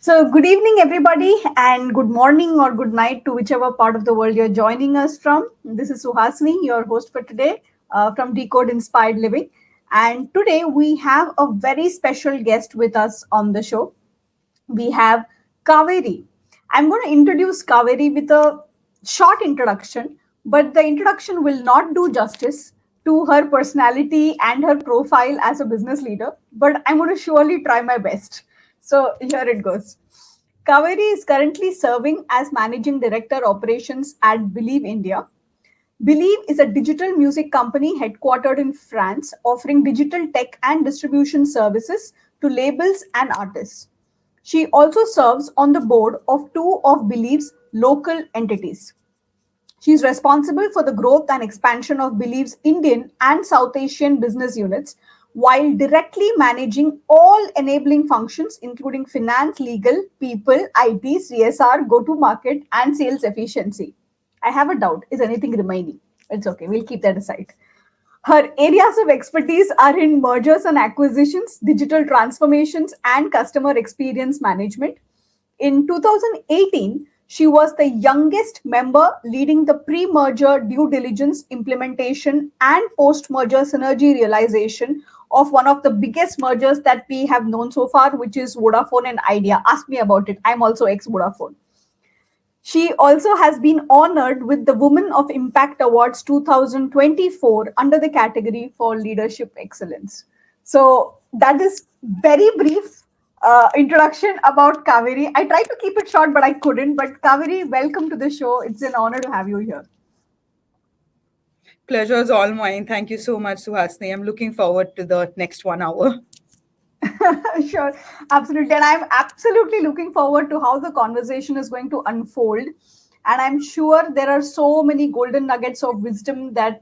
So, good evening, everybody, and good morning or good night to whichever part of the world you're joining us from. This is Suhasini, your host for today from DCODE Inspired Living. And today we have a very special guest with us on the show. We have Kaveri. I'm going to introduce Kaveri with a short introduction, but the introduction will not do justice to her personality and her profile as a business leader, but I'm going to surely try my best. So here it goes. Kaveri is currently serving as Managing Director Operations at Believe India. Believe is a digital music company headquartered in France, offering digital tech and distribution services to labels and artists. She also serves on the board of two of Believe's local entities. She is responsible for the growth and expansion of Believe's Indian and South Asian business units while directly managing all enabling functions, including finance, legal, people, IT, CSR, go to market, and sales efficiency. I have a doubt. Is anything remaining? It's okay. We'll keep that aside. Her areas of expertise are in mergers and acquisitions, digital transformations, and customer experience management. In 2018, she was the youngest member leading the pre merger due diligence implementation and post merger synergy realization of one of the biggest mergers that we have known so far, which is Vodafone and Idea. Ask me about it. I'm also ex Vodafone. She also has been honored with the Women of Impact Awards 2024 under the category for leadership excellence. So that is very brief introduction about Kaveri. I tried to keep it short, but I couldn't. But Kaveri, welcome to the show. It's an honor to have you here. Pleasure is all mine. Thank you so much, Suhasini. I'm looking forward to the next 1 hour. Sure, absolutely. And I'm absolutely looking forward to how the conversation is going to unfold. And I'm sure there are so many golden nuggets of wisdom that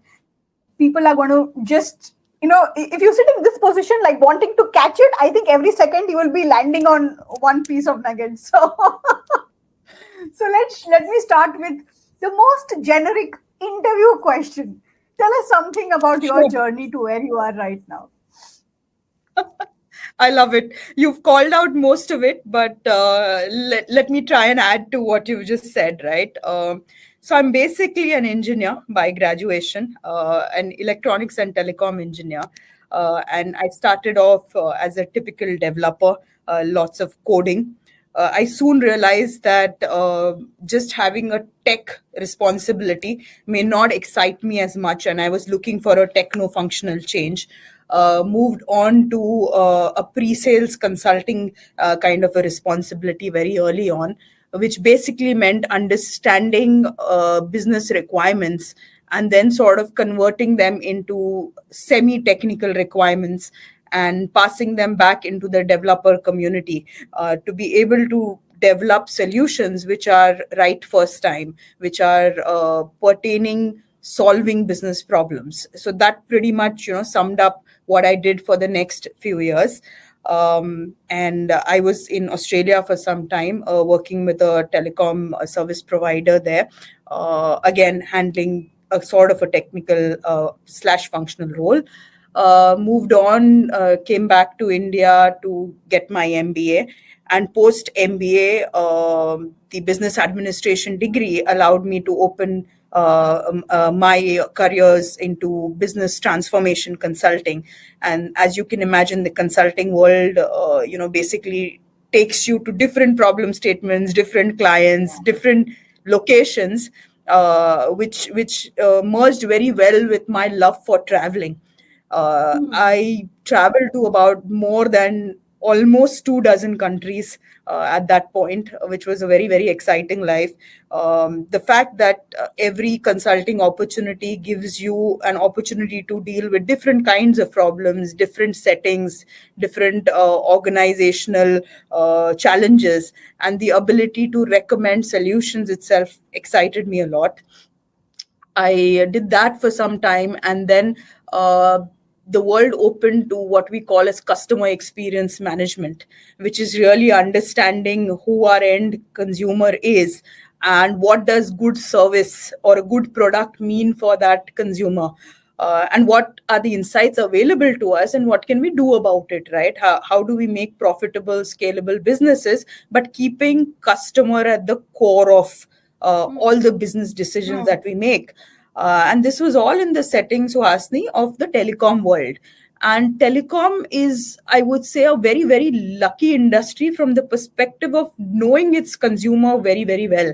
people are going to just, if you sit in this position, like wanting to catch it, I think every second you will be landing on one piece of nugget. So let me start with the most generic interview question. Tell us something about your Sure. journey to where you are right now. I love it. You've called out most of it, but let me try and add to what you've just said, right? So I'm basically an engineer by graduation, an electronics and telecom engineer. And I started off as a typical developer, lots of coding. I soon realized that just having a tech responsibility may not excite me as much, and I was looking for a techno-functional change. Moved on to a pre-sales consulting kind of a responsibility very early on, which basically meant understanding business requirements and then sort of converting them into semi-technical requirements and passing them back into the developer community to be able to develop solutions which are right first time, which are pertaining solving business problems. So that pretty much summed up what I did for the next few years. And I was in Australia for some time, working with a telecom service provider there, again handling a sort of a technical slash functional role. Moved on, came back to India to get my MBA. And post MBA, the business administration degree allowed me to open my careers into business transformation consulting. And as you can imagine, the consulting world, basically takes you to different problem statements, different clients, different locations, which merged very well with my love for traveling. I traveled to about more than almost 2 dozen countries at that point, which was a very, very exciting life. The fact that every consulting opportunity gives you an opportunity to deal with different kinds of problems, different settings, different organizational challenges, and the ability to recommend solutions itself excited me a lot. I did that for some time, and then the world opened to what we call as customer experience management, which is really understanding who our end consumer is and what does good service or a good product mean for that consumer. and what are the insights available to us, and what can we do about it, right? How do we make profitable, scalable businesses, but keeping customer at the core of all the business decisions that we make. And this was all in the setting, Suhasini, of the telecom world. And telecom is, I would say, a very, very lucky industry from the perspective of knowing its consumer very, very well.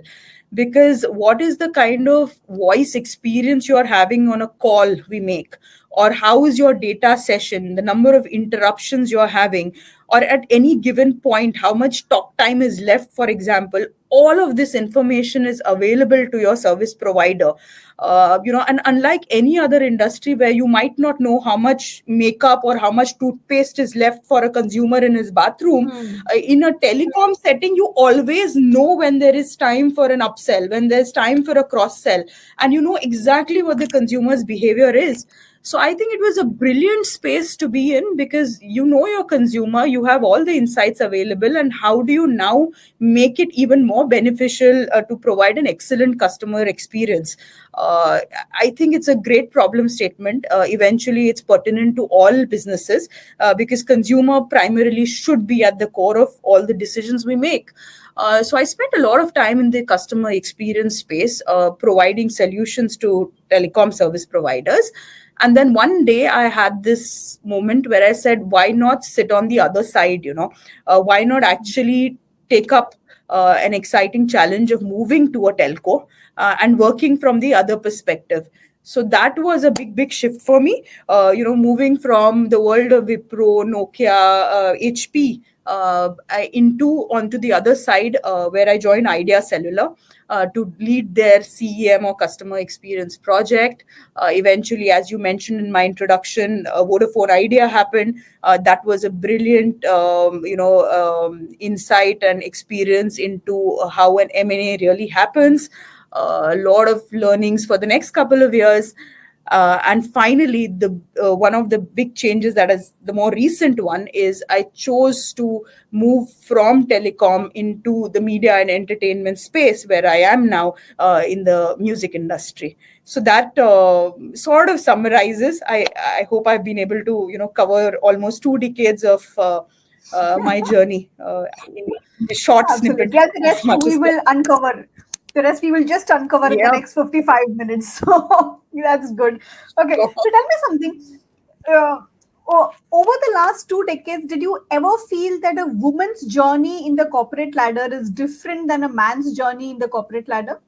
Because what is the kind of voice experience you're having on a call we make, or how is your data session, the number of interruptions you're having, or at any given point how much talk time is left, for example, all of this information is available to your service provider. And unlike any other industry where you might not know how much makeup or how much toothpaste is left for a consumer in his bathroom, in a telecom setting, you always know when there is time for an upsell, when there's time for a cross sell, and you know exactly what the consumer's behavior is. So I think it was a brilliant space to be in, because you know your consumer, you have all the insights available, and how do you now make it even more beneficial to provide an excellent customer experience? I think it's a great problem statement. Eventually, it's pertinent to all businesses, because consumer primarily should be at the core of all the decisions we make. So I spent a lot of time in the customer experience space, providing solutions to telecom service providers. And then one day I had this moment where I said, why not sit on the other side? Why not actually take up an exciting challenge of moving to a telco and working from the other perspective. So that was a big, big shift for me. Moving from the world of Wipro, Nokia, HP, onto the other side, where I joined Idea Cellular to lead their CEM, or customer experience project. Eventually, as you mentioned in my introduction, Vodafone Idea happened. That was a brilliant, insight and experience into how an M&A really happens. A lot of learnings for the next couple of years. And finally, the one of the big changes, that is the more recent one, is I chose to move from telecom into the media and entertainment space, where I am now in the music industry. So that sort of summarizes. I hope I've been able to cover almost 2 decades of my journey in a short snippet Absolutely. Yeah, the as rest much we as will possible. uncover. The rest we will just uncover in the Yeah. next 55 minutes. So that's good. Okay. So tell me something. Over the last 2 decades, did you ever feel that a woman's journey in the corporate ladder is different than a man's journey in the corporate ladder?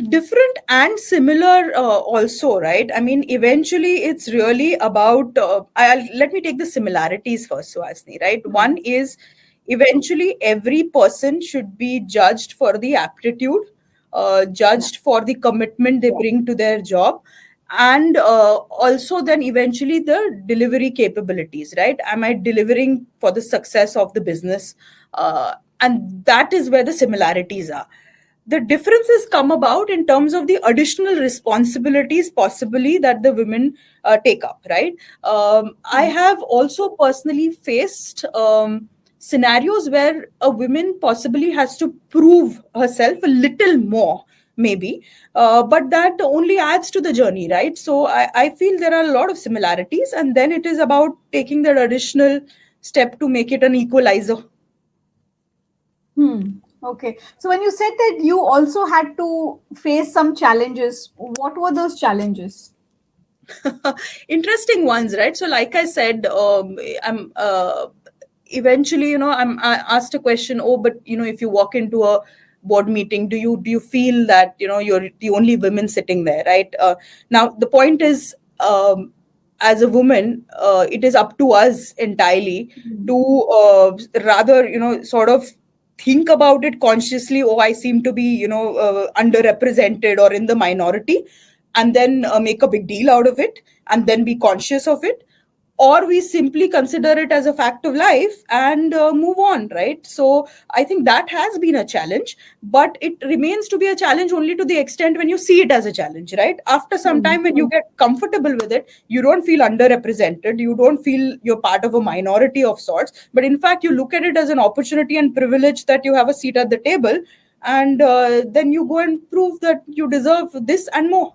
Different and similar also, right? I mean, eventually it's really about, let me take the similarities first, Suhasini, right? One is, eventually every person should be judged for the aptitude, judged for the commitment they bring to their job, and also then eventually the delivery capabilities, right? Am I delivering for the success of the business? And that is where the similarities are. The differences come about in terms of the additional responsibilities possibly that the women take up, right? I have also personally faced scenarios where a woman possibly has to prove herself a little more, maybe, but that only adds to the journey, right? So I feel there are a lot of similarities, and then it is about taking that additional step to make it an equalizer. Okay. So when you said that you also had to face some challenges, what were those challenges? Interesting ones, right? So like I said, I'm eventually, I asked a question, oh, but if you walk into a board meeting, do you feel that you're the only women sitting there, right? Now the point is, as a woman, it is up to us entirely to rather sort of think about it consciously. Oh, I seem to be underrepresented or in the minority, and then make a big deal out of it, and then be conscious of it, or we simply consider it as a fact of life and move on, right? So I think that has been a challenge, but it remains to be a challenge only to the extent when you see it as a challenge, right? After some time, when you get comfortable with it, you don't feel underrepresented, you don't feel you're part of a minority of sorts, but in fact you look at it as an opportunity and privilege that you have a seat at the table, and then you go and prove that you deserve this and more.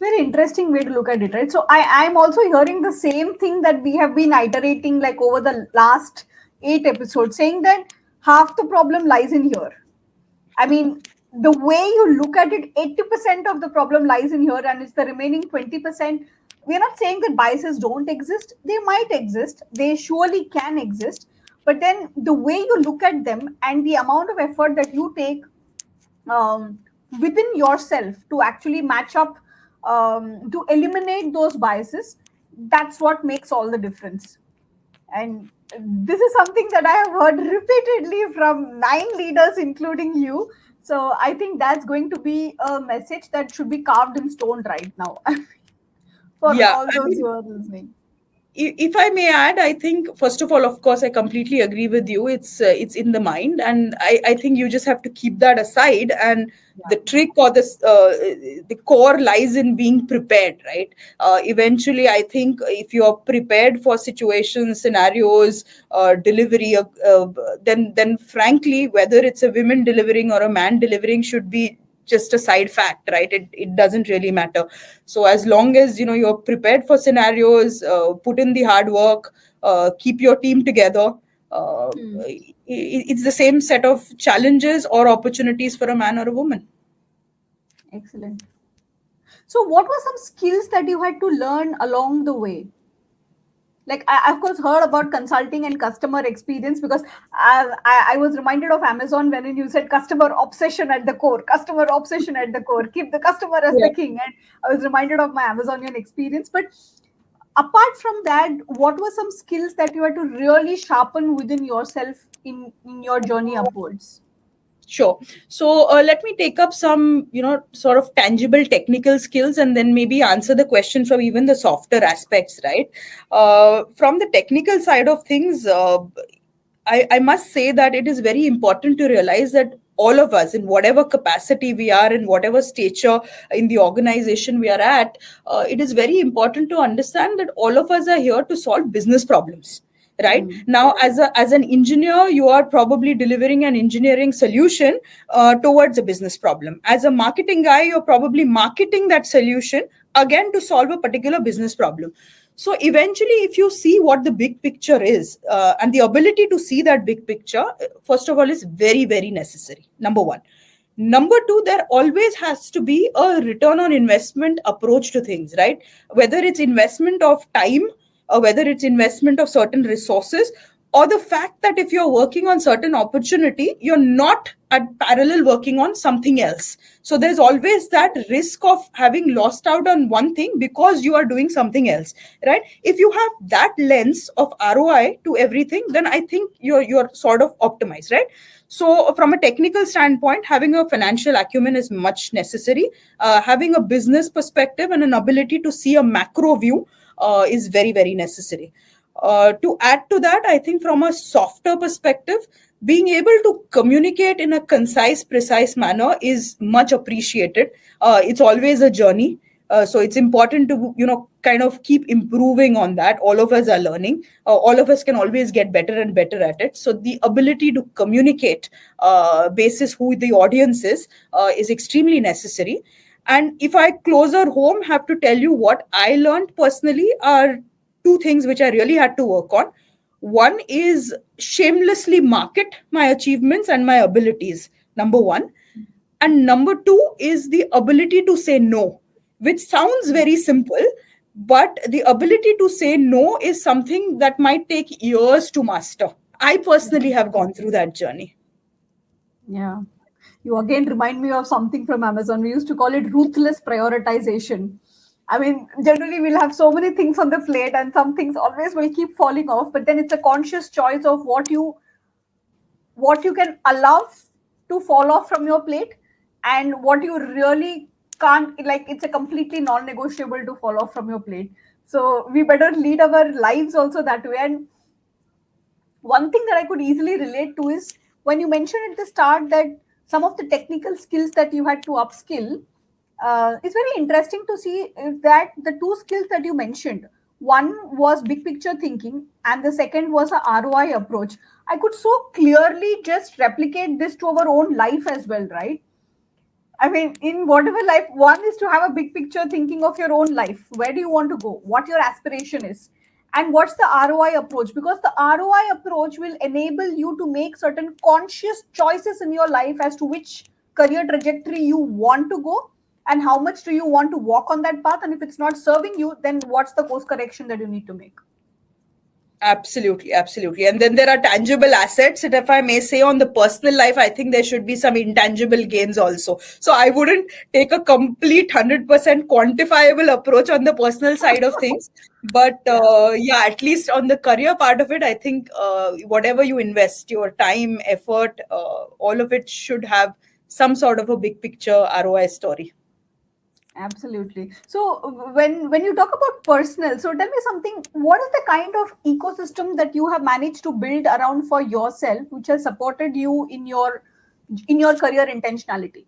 Very interesting way to look at it, right? So I'm also hearing the same thing that we have been iterating like over the last 8 episodes, saying that half the problem lies in here. I mean, the way you look at it, 80% of the problem lies in here, and it's the remaining 20%. We're not saying that biases don't exist. They might exist. They surely can exist. But then the way you look at them and the amount of effort that you take um, within yourself to actually match up, to eliminate those biases, that's what makes all the difference. And this is something that I have heard repeatedly from 9 leaders, including you. So I think that's going to be a message that should be carved in stone right now for Yeah, all I those mean, who are listening. if I may add, I think first of all, of course, I completely agree with you. It's in the mind, and I think you just have to keep that aside. And the Yeah. trick or the core lies in being prepared, right? Eventually, I think if you're prepared for situations, scenarios, delivery, then frankly, whether it's a woman delivering or a man delivering should be just a side fact, right? It doesn't really matter. So as long as you're prepared for scenarios, put in the hard work, keep your team together, Hmm. it's the same set of challenges or opportunities for a man or a woman. Excellent. So, what were some skills that you had to learn along the way? Like I of course heard about consulting and customer experience, because I was reminded of Amazon when you said customer obsession at the core, customer obsession at the core, keep the customer as Yeah. the king. And I was reminded of my Amazonian experience. But apart from that, what were some skills that you had to really sharpen within yourself in your journey upwards? Sure. So let me take up some, sort of tangible technical skills and then maybe answer the question from even the softer aspects, right? From the technical side of things, I must say that it is very important to realize that all of us, in whatever capacity we are, in whatever stature in the organization we are at, it is very important to understand that all of us are here to solve business problems. Right Hmm. now, as an engineer, you are probably delivering an engineering solution towards a business problem. As a marketing guy, you're probably marketing that solution again to solve a particular business problem. So eventually, if you see what the big picture is, and the ability to see that big picture, first of all, is very, very necessary. Number one. Number two, there always has to be a return on investment approach to things, right? Whether it's investment of time, or whether it's investment of certain resources, or the fact that if you're working on certain opportunity, you're not at parallel working on something else. So there's always that risk of having lost out on one thing because you are doing something else, right? If you have that lens of ROI to everything, then I think you're sort of optimized, right? So from a technical standpoint, having a financial acumen is much necessary. Having a business perspective and an ability to see a macro view is very, very necessary. To add to that, I think from a softer perspective, being able to communicate in a concise, precise manner is much appreciated. It's always a journey. So it's important to kind of keep improving on that. All of us are learning. All of us can always get better and better at it. So the ability to communicate basis who the audience is extremely necessary. And if I closer home have to tell you what I learned personally are two things which I really had to work on. One is shamelessly market my achievements and my abilities, number one. And number two is the ability to say no, which sounds very simple, but the ability to say no is something that might take years to master. I personally have gone through that journey. Yeah. You again remind me of something from Amazon. We used to call it ruthless prioritization. I mean, generally we'll have so many things on the plate and some things always will keep falling off, but then it's a conscious choice of what you can allow to fall off from your plate, and what you really can't, like it's a completely non-negotiable to fall off from your plate. So we better lead our lives also that way. And one thing that I could easily relate to is when you mentioned at the start that some of the technical skills that you had to upskill. It's very interesting to see if that the two skills that you mentioned, one was big picture thinking, and the second was a ROI approach. I could so clearly just replicate this to our own life as well, right? I mean, in whatever life, one is to have a big picture thinking of your own life. Where do you want to go? What your aspiration is? And what's the ROI approach? Because the ROI approach will enable you to make certain conscious choices in your life as to which career trajectory you want to go and how much do you want to walk on that path. And if it's not serving you, then what's the course correction that you need to make? Absolutely, absolutely. And then there are tangible assets. And if I may say, on the personal life, I think there should be some intangible gains also. So I wouldn't take a complete 100% quantifiable approach on the personal side of things. But Yeah. yeah, at least on the career part of it, I think whatever you invest, your time, effort, all of it should have some sort of a big picture ROI story. Absolutely. So when you talk about personal, so tell me something. What is the kind of ecosystem that you have managed to build around for yourself, which has supported you in your career intentionality?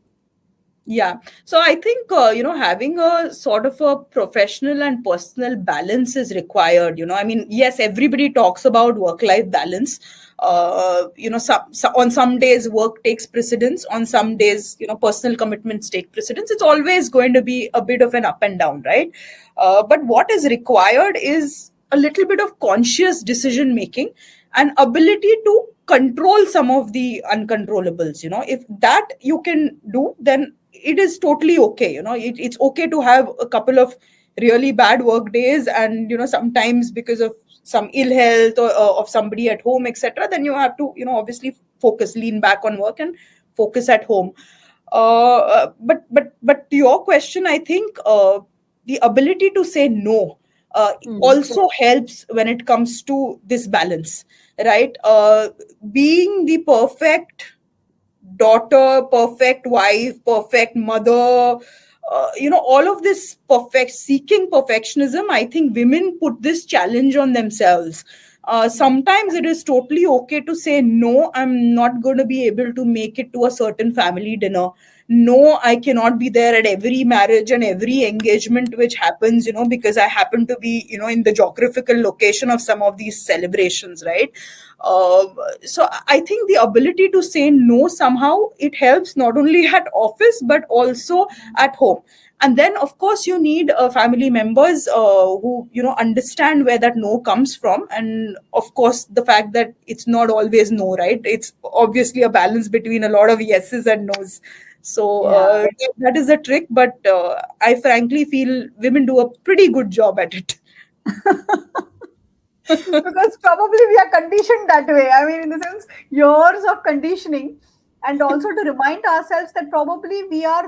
Yeah. So I think, having a sort of a professional and personal balance is required. I mean, yes, everybody talks about work-life balance. On some days work takes precedence. On some days, personal commitments take precedence. It's always going to be a bit of an up and down, right? But what is required is a little bit of conscious decision making and ability to control some of the uncontrollables. If that you can do, then it is totally okay. It's okay to have a couple of really bad work days, and sometimes because of some ill health or of somebody at home, etc., then you have to obviously lean back on work and focus at home. But to your question, I think the ability to say no Hmm. also helps when it comes to this balance, right? Being the perfect daughter, perfect wife, perfect mother, all of this perfect seeking perfectionism, I think women put this challenge on themselves. Sometimes it is totally okay to say, no, I'm not going to be able to make it to a certain family dinner. No, I cannot be there at every marriage and every engagement which happens, because I happen to be, in the geographical location of some of these celebrations, right? Uh, so I think the ability to say no, somehow it helps not only at office but also at home. And then of course you need family members who understand where that no comes from, and of course the fact that it's not always no, right? It's obviously a balance between a lot of yeses and nos. So Yeah. that is the trick, but I frankly feel women do a pretty good job at it. Because probably we are conditioned that way. I mean, in the sense, years of conditioning, and also to remind ourselves that probably we are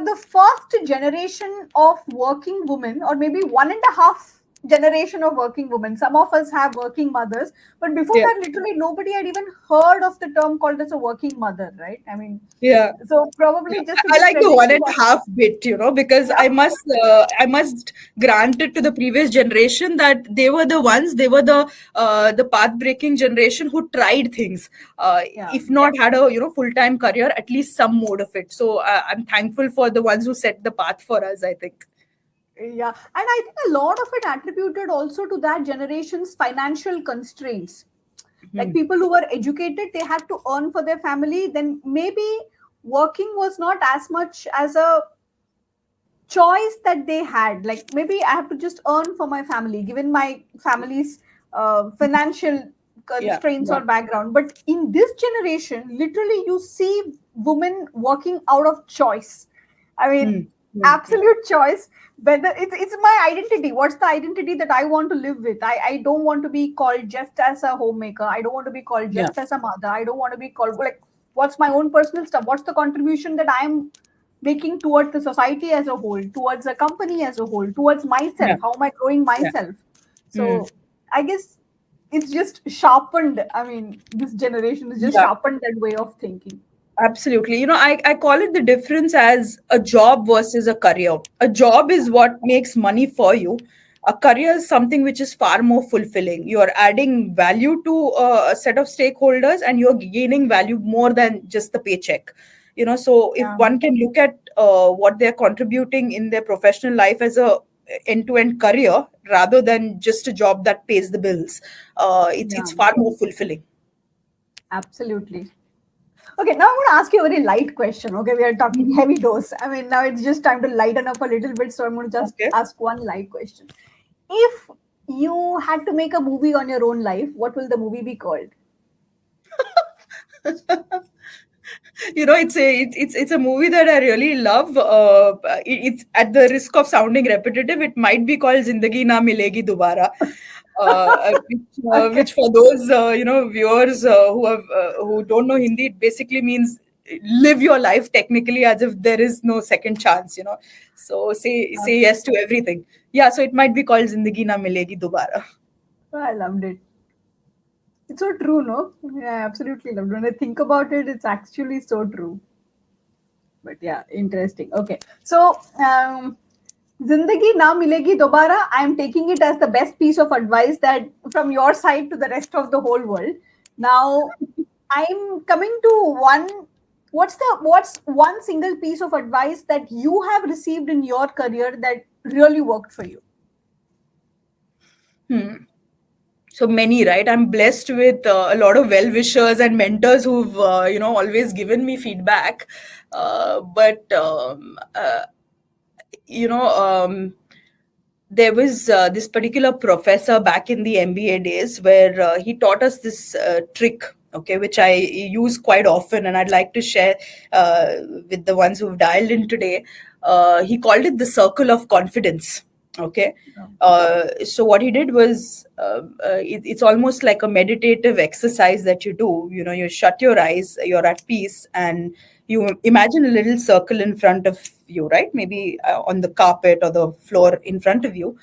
the first generation of working women, or maybe one and a half generation of working women. Some of us have working mothers, but before Yeah. that, literally nobody had even heard of the term called as a working mother, right? I mean, Yeah. so Yeah, probably just to I give like the credit one to and a half bit, because yeah. I must grant it to the previous generation that they were the path breaking generation who tried things, Yeah. if not had a full time career, at least some mode of it. So I'm thankful for the ones who set the path for us, I think. Yeah, and I think a lot of it attributed also to that generation's financial constraints. Like Hmm. people who were educated, they had to earn for their family. Then maybe working was not as much as a choice that they had. Like maybe I have to just earn for my family given my family's financial Yeah, constraints yeah. or background. But in this generation, literally you see women working out of choice. I mean, Hmm. Hmm. absolute choice. Whether it's my identity, what's the identity that I want to live with? I don't want to be called just as a homemaker. I don't want to be called Yeah, just as a mother. I don't want to be called like, what's my own personal stuff? What's the contribution that I'm making towards the society as a whole, towards the company as a whole, towards yeah, myself? How am I growing yeah. myself? Hmm. So I guess it's just sharpened. I mean, this generation is just Yeah. sharpened that way of thinking. Absolutely. I call it the difference as a job versus a career. A job is what makes money for you. A career is something which is far more fulfilling. You're adding value to a set of stakeholders, and you're gaining value more than just the paycheck. So if Yeah. one can look at what they're contributing in their professional life as a end-to-end career rather than just a job that pays the bills. It's Yeah, far more fulfilling. absolutely. Okay, now I'm going to ask you a very light question. Okay, we are talking Mhm. heavy dose. I mean, now it's just time to lighten up a little bit. So I'm going to just Okay. ask one light question. If you had to make a movie on your own life, what will the movie be called? It's a movie that I really love. It's at the risk of sounding repetitive. It might be called Zindagi Na Milegi Dobara, Okay. which for those viewers who don't know Hindi, it basically means live your life technically as if there is no second chance. So say Okay. yes to everything. Yeah, so it might be called Zindagi Na Milegi Dobara. I loved it. It's so true, no? Yeah, I absolutely loved it. When I think about it, it's actually so true. But yeah, interesting. Okay. So, Zindagi Na Milegi Dobara, I'm taking it as the best piece of advice that from your side to the rest of the whole world. Now, I'm coming to one. What's one single piece of advice that you have received in your career that really worked for you? Hmm. So many, right? I'm blessed with a lot of well-wishers and mentors who've always given me feedback. But you know there was this particular professor back in the MBA days where he taught us this trick, okay, which I use quite often, and I'd like to share with the ones who've dialed in today. He called it the circle of confidence. Okay. So what he did was it's almost like a meditative exercise that you do. You shut your eyes, you're at peace, and you imagine a little circle in front of you, right? Maybe on the carpet or the floor in front of you.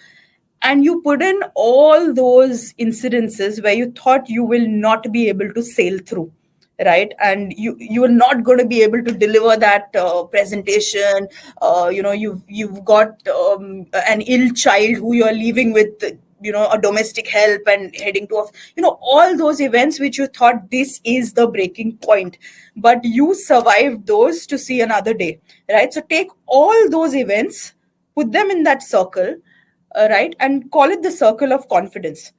And you put in all those incidences where you thought you will not be able to sail through, right? And you are not going to be able to deliver that presentation. You've got an ill child who you're leaving with, a domestic help and heading to a, all those events which you thought this is the breaking point, but you survived those to see another day, right? So take all those events, put them in that circle, right, and call it the circle of confidence.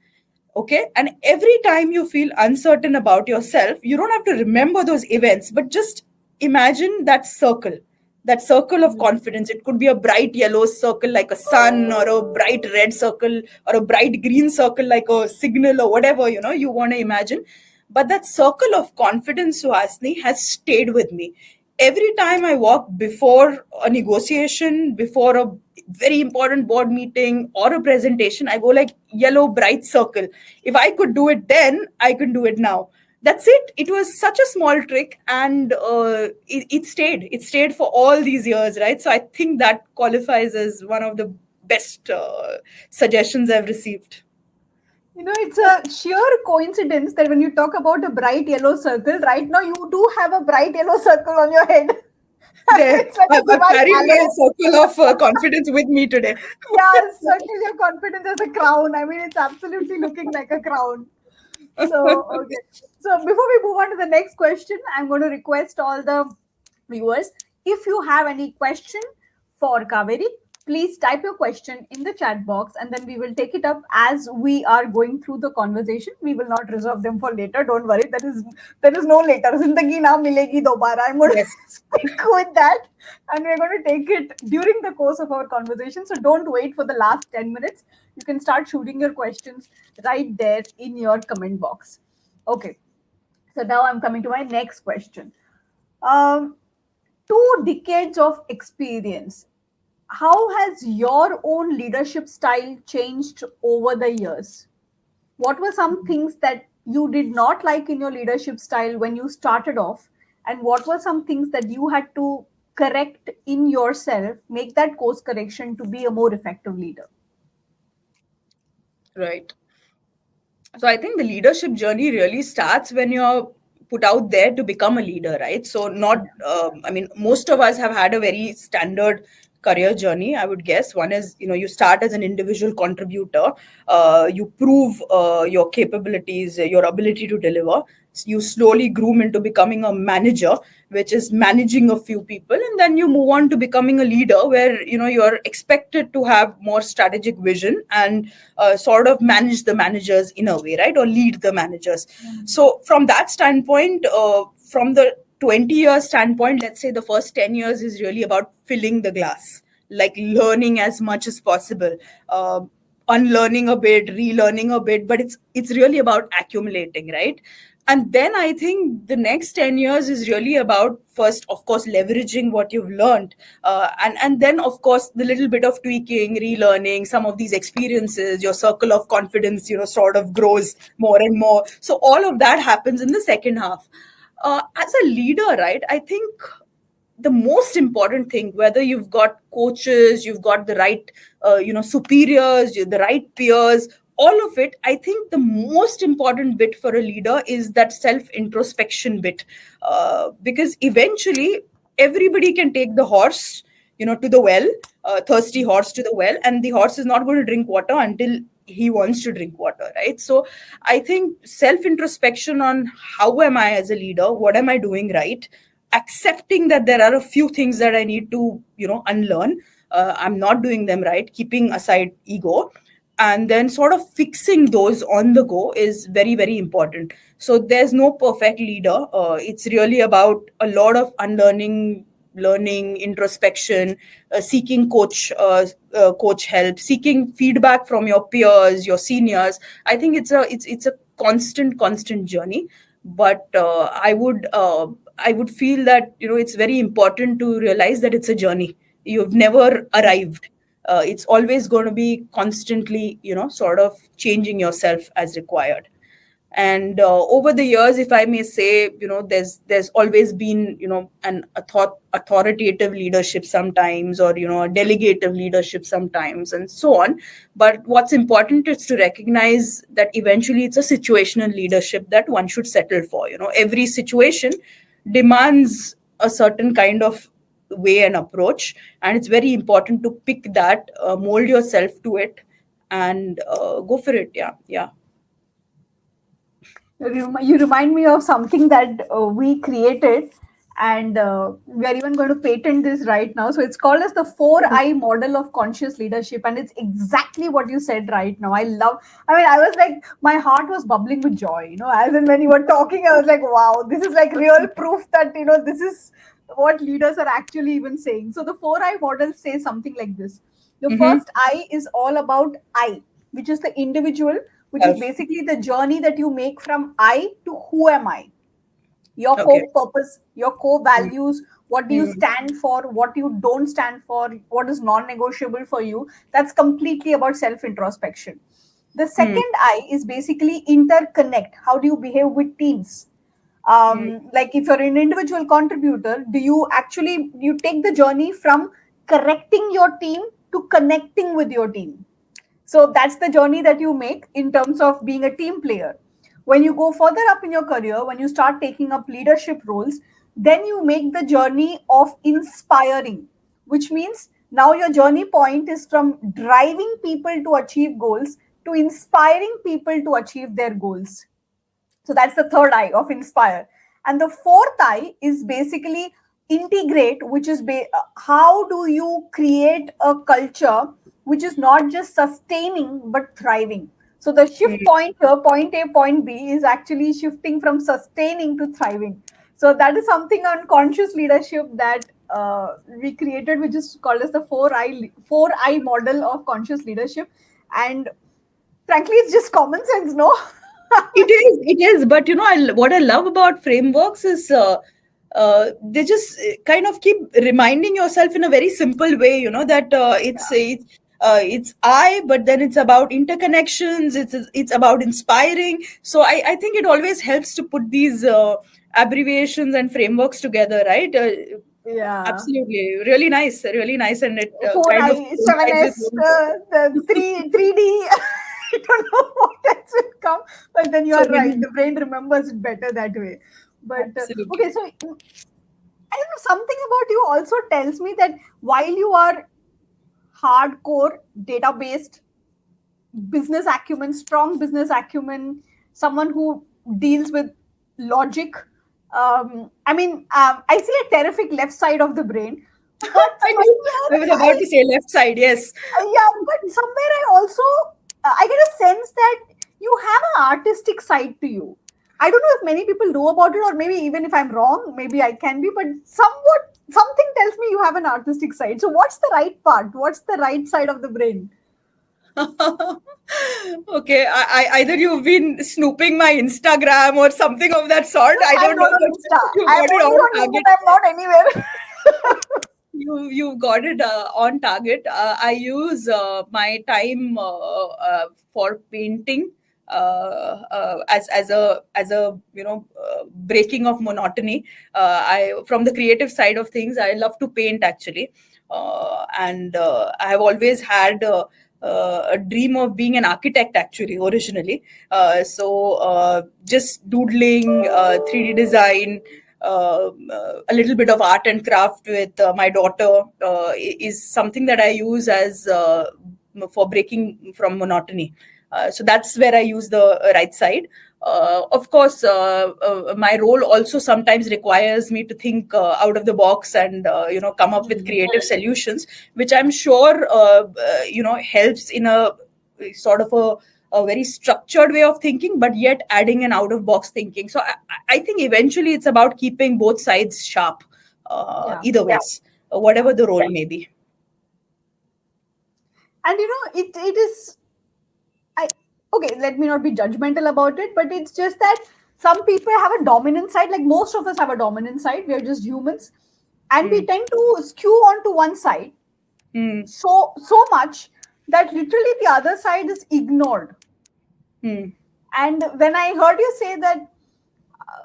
Okay, and every time you feel uncertain about yourself, you don't have to remember those events, but just imagine that circle of confidence. It could be a bright yellow circle like a sun, or a bright red circle, or a bright green circle like a signal, or whatever you want to imagine. But that circle of confidence, Suhasini, has stayed with me every time I walk before a negotiation, before a very important board meeting or a presentation. I go like yellow bright circle. If I could do it then, I can do it now. That's it. It was such a small trick, and it stayed. It stayed for all these years, right? So I think that qualifies as one of the best suggestions I've received. It's a sheer coincidence that when you talk about a bright yellow circle, right now you do have a bright yellow circle on your head. There, It's like a I've divine carried my halo. circle of confidence with me today. Yeah, circle your confidence as a crown. I mean, it's absolutely looking like a crown. So, okay. So, before we move on to the next question, I'm going to request all the viewers, if you have any question for Kaveri, please type your question in the chat box and then we will take it up as we are going through the conversation. We will not reserve them for later. Don't worry. There is no later. Zindagi na milegi dobara. I'm going to Yes. stick with that and we're going to take it during the course of our conversation. So don't wait for the last 10 minutes. You can start shooting your questions right there in your comment box. Okay. So now I'm coming to my next question. Um, 2 decades of experience. How has your own leadership style changed over the years? What were some things that you did not like in your leadership style when you started off? And what were some things that you had to correct in yourself, make that course correction to be a more effective leader? Right. So I think the leadership journey really starts when you're put out there to become a leader, right? So not, I mean, most of us have had a very standard career journey, I would guess. One is, you start as an individual contributor, you prove your capabilities, your ability to deliver. You slowly groom into becoming a manager, which is managing a few people, and then you move on to becoming a leader, where you're expected to have more strategic vision and sort of manage the managers in a way, right, or lead the managers. So from that standpoint, from the 20-year standpoint, let's say the first 10 years is really about filling the glass, like learning as much as possible, unlearning a bit, relearning a bit, but it's really about accumulating, right? And then I think the next 10 years is really about, first of course, leveraging what you've learned, and then of course the little bit of tweaking, relearning some of these experiences. Your circle of confidence sort of grows more and more, so all of that happens in the second half. As a leader, right, I think the most important thing, whether you've got coaches, you've got the right superiors, the right peers, all of it, I think the most important bit for a leader is that self introspection bit, because eventually everybody can take the horse to the well, thirsty horse to the well, and the horse is not going to drink water until he wants to drink water, right? So I think self introspection on how am I as a leader, what am I doing right, accepting that there are a few things that I need to unlearn, I'm not doing them right, keeping aside ego, and then sort of fixing those on the go is very, very important. So there's no perfect leader. It's really about a lot of unlearning, learning, introspection, seeking coach help, seeking feedback from your peers, your seniors. I think it's a constant journey. But I would feel that it's very important to realize that it's a journey. You've never arrived. It's always going to be constantly sort of changing yourself as required. And over the years, if I may say, there's always been an authoritative leadership sometimes, or a delegative leadership sometimes, and so on. But what's important is to recognize that eventually it's a situational leadership that one should settle for. Every situation demands a certain kind of way and approach, and it's very important to pick that, mold yourself to it, and go for it. Yeah. You remind me of something that we created, and we are even going to patent this right now. So it's called as the 4I model of conscious leadership, and it's exactly what you said right now. I mean, I was like, my heart was bubbling with joy, as in when you were talking, I was like, wow, this is like real proof that this is what leaders are actually even saying. So the 4I model says something like this. The Mm-hmm. first I is all about I, which is the individual, which is Self. basically the journey that you make from I to who am I, your Okay. core purpose, your core Mm. values, what do you Mm. stand for, what you don't stand for, what is non negotiable for you. That's completely about self introspection. The Mm. second I is basically interconnect. How do you behave with teams? Mm. Like if you're an individual contributor, do you actually you take the journey from correcting your team to connecting with your team? So that's the journey that you make in terms of being a team player. When you go further up in your career, when you start taking up leadership roles, then you make the journey of inspiring, which means now your journey point is from driving people to achieve goals to inspiring people to achieve their goals. So that's the third I of inspire. And the fourth I is basically integrate, which is how do you create a culture which is not just sustaining but thriving. So the shift Mm. point here, point A, point B, is actually shifting from sustaining to thriving. So that is something on conscious leadership that we created, which is called as the 4I model of conscious leadership. And frankly, it's just common sense, no? It is. But what I love about frameworks is they just kind of keep reminding yourself in a very simple way. That it's I, but then it's about interconnections. It's about inspiring. So I think it always helps to put these abbreviations and frameworks together, right? Yeah. Absolutely, really nice, and it Four kind of I, seven coincides with S, the three D. I don't know what else will come, but then you so are right. many. The brain remembers it better that way. But Absolutely. okay, so I don't know, something about you also tells me that while you are hardcore data based, business acumen, strong business acumen, someone who deals with logic, I see a terrific left side of the brain, but I knew somewhere I was about to say left side. Yes. yeah, but somewhere I also I get a sense that you have an artistic side to you. I don't know if many people know about it, or maybe even if I'm wrong, maybe I can be, but somewhat something tells me you have an artistic side. So what's the right part? What's the right side of the brain? Okay, either you've been snooping my Instagram or something of that sort. No, I I'm don't not know, on but Insta. you I'm got it only on on LinkedIn. target. I'm not anywhere. You've got it on target. I use my time for painting as a breaking of monotony. I From the creative side of things, I love to paint actually, and I have always had. A dream of being an architect actually originally, just doodling, 3D design, a little bit of art and craft with my daughter is something that I use as for breaking from monotony. So that's where I use the right side. Of course, my role also sometimes requires me to think out of the box and come up with creative solutions, which I'm sure helps in a sort of a very structured way of thinking, but yet adding an out of box thinking. So I think eventually it's about keeping both sides sharp, Yeah, either ways, yeah. whatever the role may be. And it is I okay, let me not be judgmental about it, but it's just that some people have a dominant side, like most of us have a dominant side. We are just humans, and we Mm, tend to skew onto one side mm, so much that literally the other side is ignored. mm, And when I heard you say that,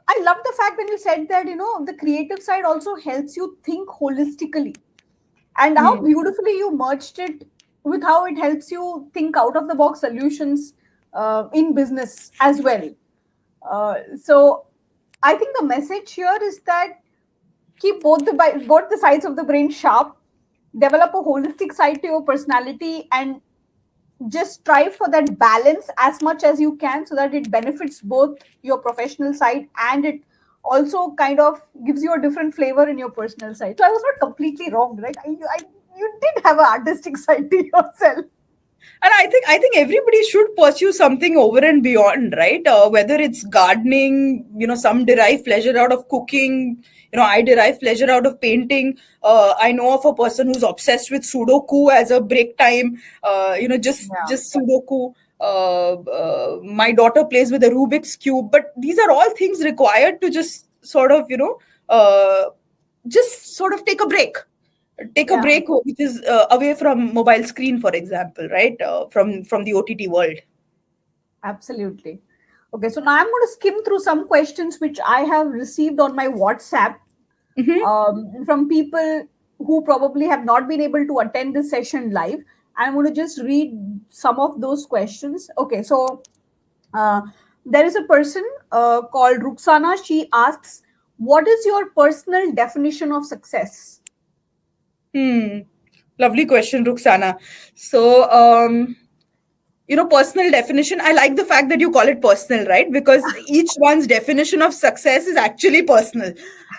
I love the fact when you said that the creative side also helps you think holistically, and how mm, beautifully you merged it with how it helps you think out of the box solutions in business as well. So I think the message here is that keep both the sides of the brain sharp, develop a holistic side to your personality, and just strive for that balance as much as you can so that it benefits both your professional side and it also kind of gives you a different flavor in your personal side. So I was not completely wrong, right? You did have an artistic side to yourself. and I think everybody should pursue something over and beyond, right? Whether it's gardening, some derive pleasure out of cooking. I derive pleasure out of painting. I know of a person who's obsessed with Sudoku as a break time. Yeah, Just Sudoku. My daughter plays with a Rubik's cube, but these are all things required to just sort of, just sort of take a yeah, break which is away from mobile screen, for example, right? From the OTT world. absolutely. Okay, so now I'm going to skim through some questions which I have received on my WhatsApp Hmm. from people who probably have not been able to attend this session live. I'm going to just read some of those questions. Okay, so uh, there is a person called Ruxana. She asks, "What is your personal definition of success?" Hmm. Lovely question, Ruxana. So, personal definition, I like the fact that you call it personal, right? Because each one's definition of success is actually personal.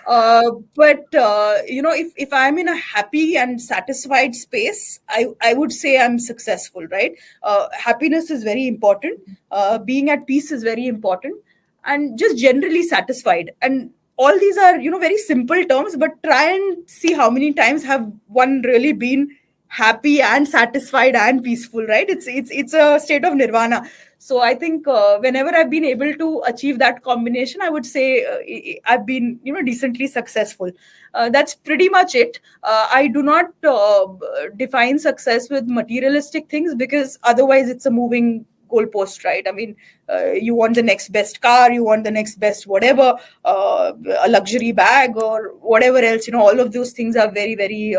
But if I'm in a happy and satisfied space, I would say I'm successful, right? Happiness is very important. Being at peace is very important, and just generally satisfied. And all these are, very simple terms, but try and see how many times have one really been happy and satisfied and peaceful, right? It's a state of nirvana. So I think whenever I've been able to achieve that combination, I would say I've been, decently successful. That's pretty much it. I do not define success with materialistic things, because otherwise it's a moving goalpost, right? I mean, you want the next best car, you want the next best whatever, a luxury bag or whatever else. All of those things are very, very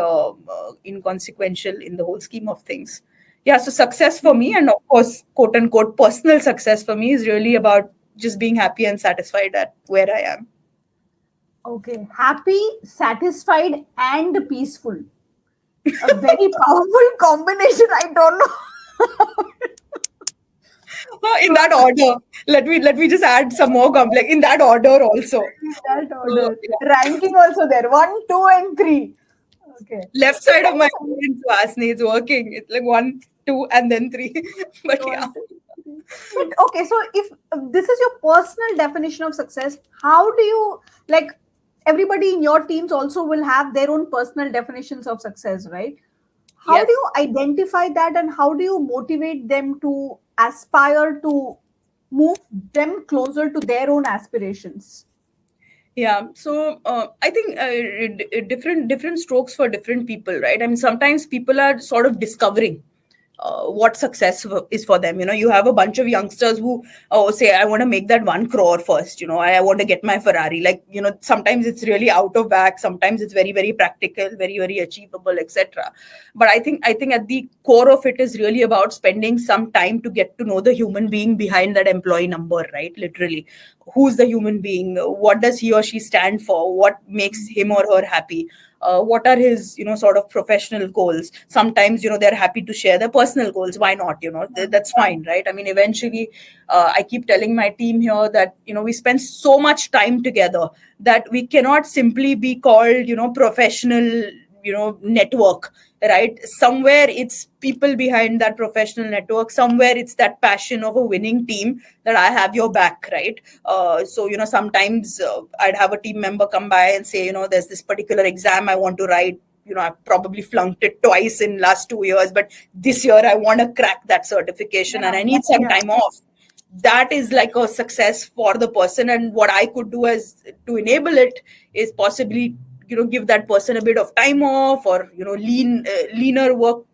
inconsequential in the whole scheme of things. Yeah, so success for me, and of course, quote unquote, personal success for me is really about just being happy and satisfied at where I am. Okay, happy, satisfied, and peaceful. A very powerful combination. I don't know. In So that order. Let me just add some more complex in that order also. in that So order, yeah. ranking also there, 1, 2, and 3. Okay. Left side of my brain to ask is working. It's like one, two, and then three. But yeah. 1, 2, 3. But okay, so if this is your personal definition of success, how do you like? Everybody in your teams also will have their own personal definitions of success, right? How do Yes. you identify that, and how do you motivate them to aspire to move them closer to their own aspirations? Yeah, so I think different strokes for different people, right? I mean, sometimes people are sort of discovering what success is for them. You have a bunch of youngsters who say, I want to make that 1 crore first. I want to get my Ferrari. Like, sometimes it's really out of whack. Sometimes it's very, very practical, very, very achievable, etc. But I think at the core of it is really about spending some time to get to know the human being behind that employee number, right? Literally, who's the human being? What does he or she stand for? What makes him or her happy? What are his sort of professional goals? Sometimes they're happy to share their personal goals. Why not? That's fine, right? I mean, eventually, I keep telling my team here that we spend so much time together that we cannot simply be called professional network, right? Somewhere it's people behind that professional network. Somewhere it's that passion of a winning team, that I have your back, right? So sometimes I'd have a team member come by and say, there's this particular exam I want to write. I probably flunked it twice in last 2 years, but this year I want to crack that certification and I need some Yeah. time off. That is like a success for the person, and what I could do as to enable it is possibly give that person a bit of time off, or leaner work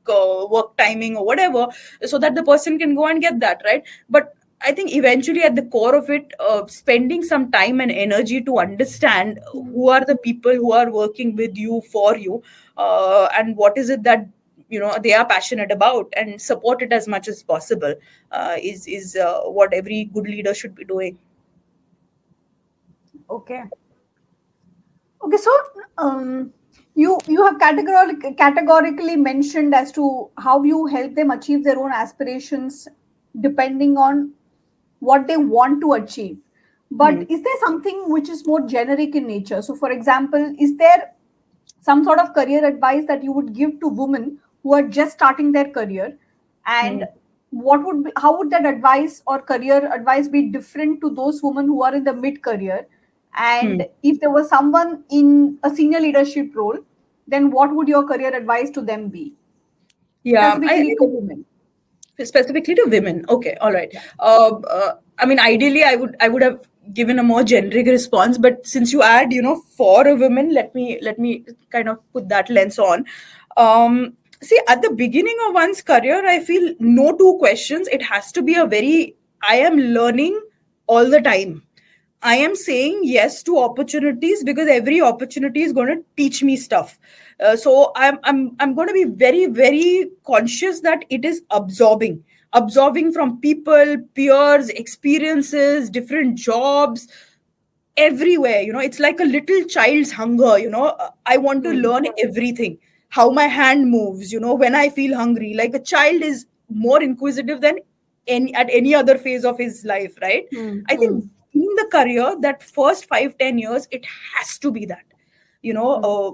timing or whatever, so that the person can go and get that, right? But I think eventually at the core of it, spending some time and energy to understand who are the people who are working with you, for you, and what is it that they are passionate about, and support it as much as possible, is what every good leader should be doing. Okay. Okay, so you have categorically mentioned as to how you help them achieve their own aspirations depending on what they want to achieve. But Hmm. is there something which is more generic in nature? So, for example, is there some sort of career advice that you would give to women who are just starting their career, and Hmm. how would that advice or career advice be different to those women who are in the mid career, Hmm. and if there was someone in a senior leadership role, then what would your career advice to them be, Yeah, specifically to women? specifically to women. Okay, all right. Yeah. I mean, ideally, I would have given a more generic response, but since you add, for a woman, let me kind of put that lens on. See, at the beginning of one's career, I feel no two questions. It has to be a very, I am learning all the time. I am saying yes to opportunities because every opportunity is going to teach me stuff. So I'm going to be very, very conscious that it is absorbing from people, peers, experiences, different jobs, everywhere. It's like a little child's hunger. I want to Hmm. learn everything. How my hand moves. When I feel hungry, like a child is more inquisitive than at any other phase of his life, right? Hmm. I think Hmm. in the career, that first 5-10 years, it has to be that, you know Hmm. uh,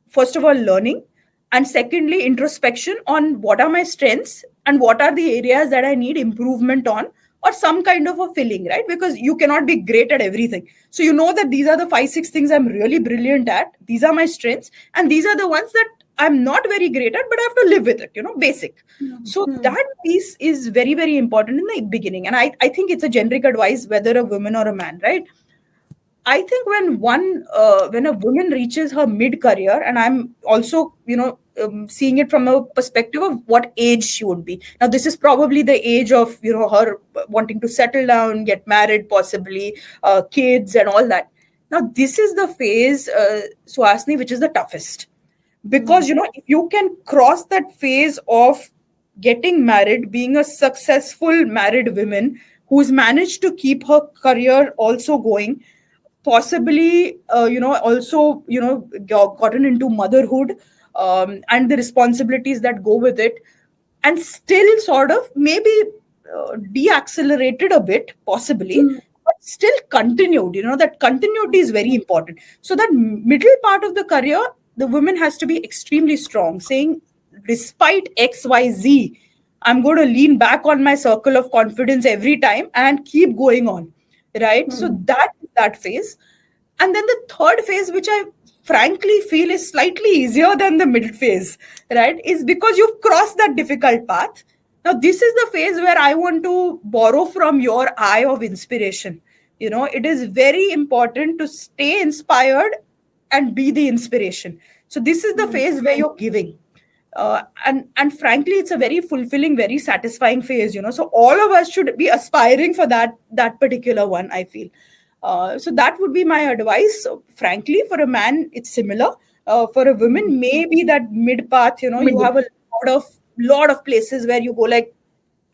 first of all, learning, and secondly, introspection on what are my strengths and what are the areas that I need improvement on, or some kind of a filling, right? Because you cannot be great at everything. So that these are the 5-6 things I'm really brilliant at, these are my strengths, and these are the ones that I'm not very great at, but I have to live with it, basic. Hmm. So Hmm. that piece is very, very important in the beginning, and I think it's a generic advice whether a woman or a man, right? I think when a woman reaches her mid career, and I'm also seeing it from a perspective of what age she would be. Now, this is probably the age of her wanting to settle down, get married, possibly kids, and all that. Now, this is the phase, Suhasini, which is the toughest, Hmm. because if you can cross that phase of getting married, being a successful married woman who's managed to keep her career also going, possibly also gotten into motherhood, and the responsibilities that go with it, and still sort of maybe de-accelerated a bit, possibly, Mm. but still continued. That continuity is very important. So that middle part of the career, the woman has to be extremely strong, saying, despite XYZ, I'm going to lean back on my circle of confidence every time and keep going on. Right. So Mm. that phase. And then the third phase, which I frankly feel is slightly easier than the middle phase, right, is because you've crossed that difficult path. Now, this is the phase where I want to borrow from your eye of inspiration. It is very important to stay inspired and be the inspiration. So, this is the Mm. phase where you're giving. And frankly, it's a very fulfilling, very satisfying phase. So all of us should be aspiring for that particular one, I feel. So that would be my advice. So, frankly, for a man, it's similar. For a Mm. woman, maybe that mid path. You Middle. have a lot of places where you go like,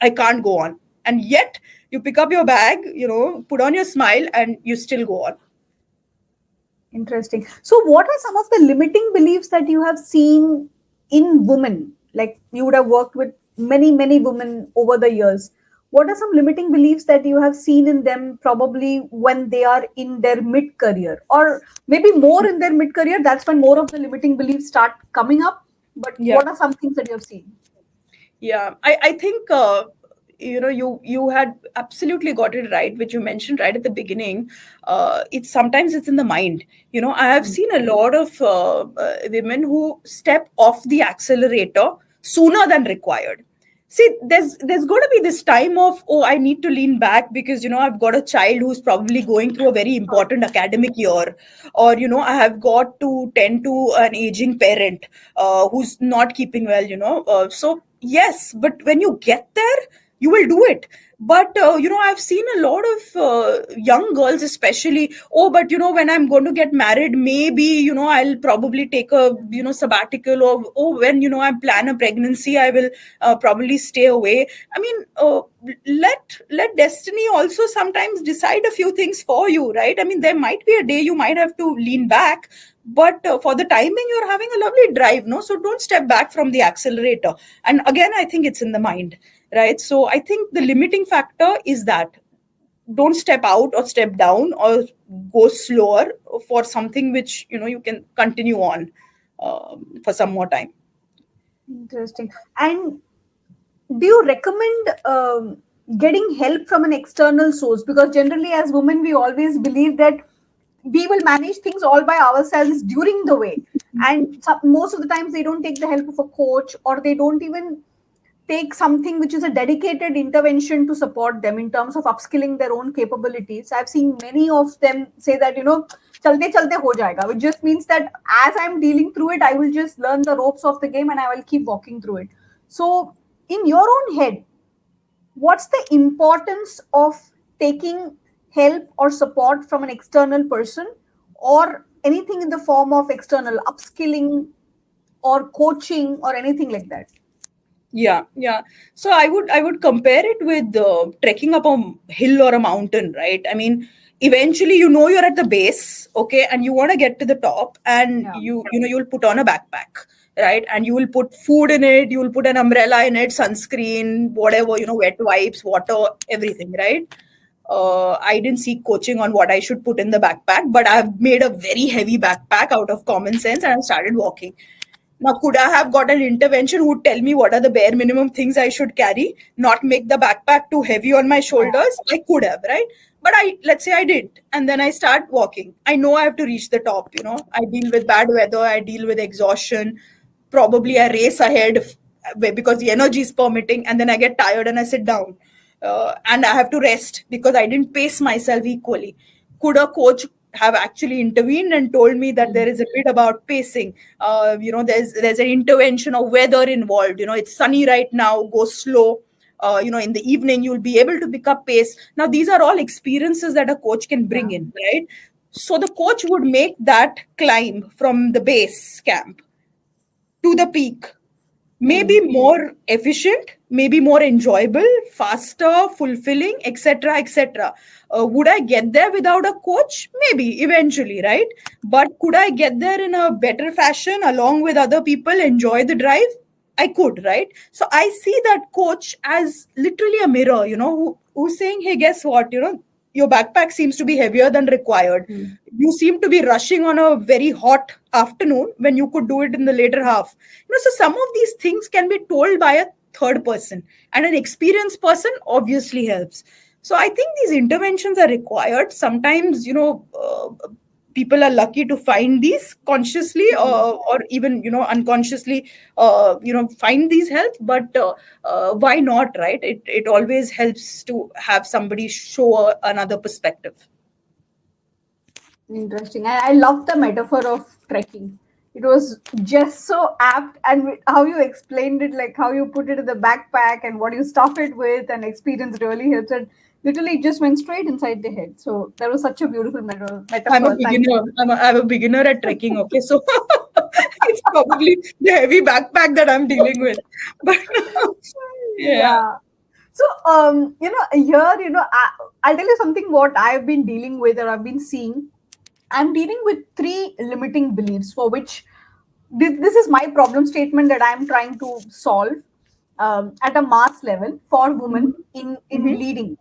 I can't go on, and yet you pick up your bag, put on your smile, and you still go on. Interesting. So, what are some of the limiting beliefs that you have seen in women? Like you would have worked with many, many women over the years. What are some limiting beliefs that you have seen in them probably when they are in their mid career, or maybe more in their mid career? That's when more of the limiting beliefs start coming up. But Yeah. what are some things that you have seen? Yeah, I think you had absolutely got it right, which you mentioned right at the beginning. It's sometimes it's in the mind. I have Mm. seen a lot of women who step off the accelerator sooner than required. See, there's going to be this time of, oh, I need to lean back because I've got a child who's probably going through a very important academic year, or I have got to tend to an aging parent who's not keeping well. So yes, but when you get there, you will do it. But I've seen a lot of young girls especially, oh, but when I'm going to get married, maybe I'll probably take a sabbatical, or oh, when I plan a pregnancy, I will probably stay away. I mean, let destiny also sometimes decide a few things for you, right? I mean, there might be a day you might have to lean back, but for the timing, you're having a lovely drive, no? So don't step back from the accelerator. And again, I think it's in the mind, right? So I think the limiting factor is that don't step out or step down or go slower for something which you can continue on for some more time. Interesting. And do you recommend getting help from an external source? Because generally, as women, we always believe that we will manage things all by ourselves during the way. And most of the times, they don't take the help of a coach, or they don't even take something which is a dedicated intervention to support them in terms of upskilling their own capabilities. I've seen many of them say that, chalte chalte ho jayega, which just means that as I'm dealing through it, I will just learn the ropes of the game and I will keep walking through it. So, in your own head, what's the importance of taking help or support from an external person, or anything in the form of external upskilling or coaching or anything like that? Yeah. So I would compare it with trekking up a hill or a mountain, right? I mean, eventually you're at the base, okay, and you want to get to the top, and Yeah. you'll put on a backpack, right? And you will put food in it, you will put an umbrella in it, sunscreen, whatever, wet wipes, water, everything, right? I didn't seek coaching on what I should put in the backpack, but I've made a very heavy backpack out of common sense and I started walking. Now, could I have got an intervention who would tell me what are the bare minimum things I should carry, not make the backpack too heavy on my shoulders? I could have, right? But let's say I did, and then I start walking. I know I have to reach the top. I deal with bad weather, I deal with exhaustion. Probably I race ahead because the energy is permitting, and then I get tired and I sit down. And I have to rest because I didn't pace myself equally. Could a coach have actually intervened and told me that there is a bit about pacing? There's an intervention of weather involved. It's sunny right now, go slow. In the evening you'll be able to pick up pace. Now these are all experiences that a coach can bring Yeah. in, right? So the coach would make that climb from the base camp to the peak maybe Hmm. more efficient, maybe more enjoyable, faster, fulfilling, etc., etc. Would I get there without a coach? Maybe eventually, right? But could I get there in a better fashion along with other people, enjoy the drive? I could, right? So I see that coach as literally a mirror, who's saying, hey, guess what? Your backpack seems to be heavier than required. Mm. You seem to be rushing on a very hot afternoon when you could do it in the later half. So some of these things can be told by a third person, and an experienced person obviously helps. So I think these interventions are required. Sometimes, people are lucky to find these consciously, or even unconsciously, find these help. But why not, right? It always helps to have somebody show another perspective. Interesting. I love the metaphor of trekking. It was just so apt, and how you explained it, like how you put it in the backpack and what you stuff it with, and experience really helps. And literally, it just went straight inside the head. So that was such a beautiful I'm a metaphor. Thank beginner. I'm a beginner at trekking. Okay, so it's probably the heavy backpack that I'm dealing with. But you. yeah. Yeah. So, here, I'll tell you something what I've been dealing with or I've been seeing. I'm dealing with three limiting beliefs for which this is my problem statement that I'm trying to solve at a mass level for women Mhm. in Mhm. leading.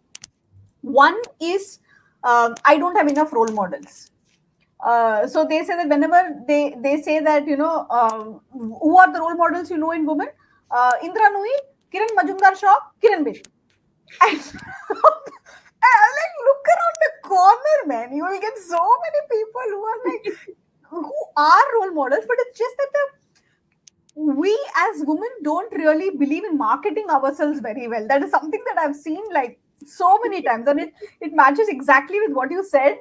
One is I don't have enough role models. So they say that whenever they say that who are the role models in women, Indra Nui, Kiran Majumdar Shaw, Kiran Bedi. And I'm like, look around the corner, man. You will get so many people who are role models, but it's just that we as women don't really believe in marketing ourselves very well. That is something that I've seen like so many times, and it matches exactly with what you said.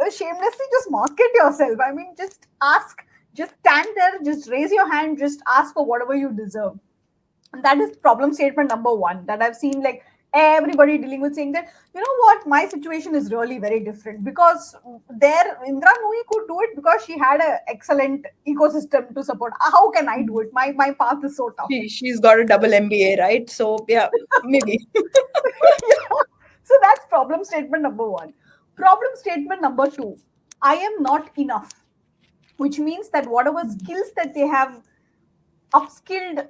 Shamelessly, just market yourself. I mean, just ask, just stand there, just raise your hand, just ask for whatever you deserve. And that is problem statement number one that I've seen like everybody dealing with, saying that my situation is really very different because there Indra Nui could do it because she had an excellent ecosystem to support. How can I do it? My path is so tough. She's got a double MBA, right? So yeah, maybe. Yeah. So that's problem statement number one. Problem statement number two, I am not enough, which means that whatever skills that they have upskilled,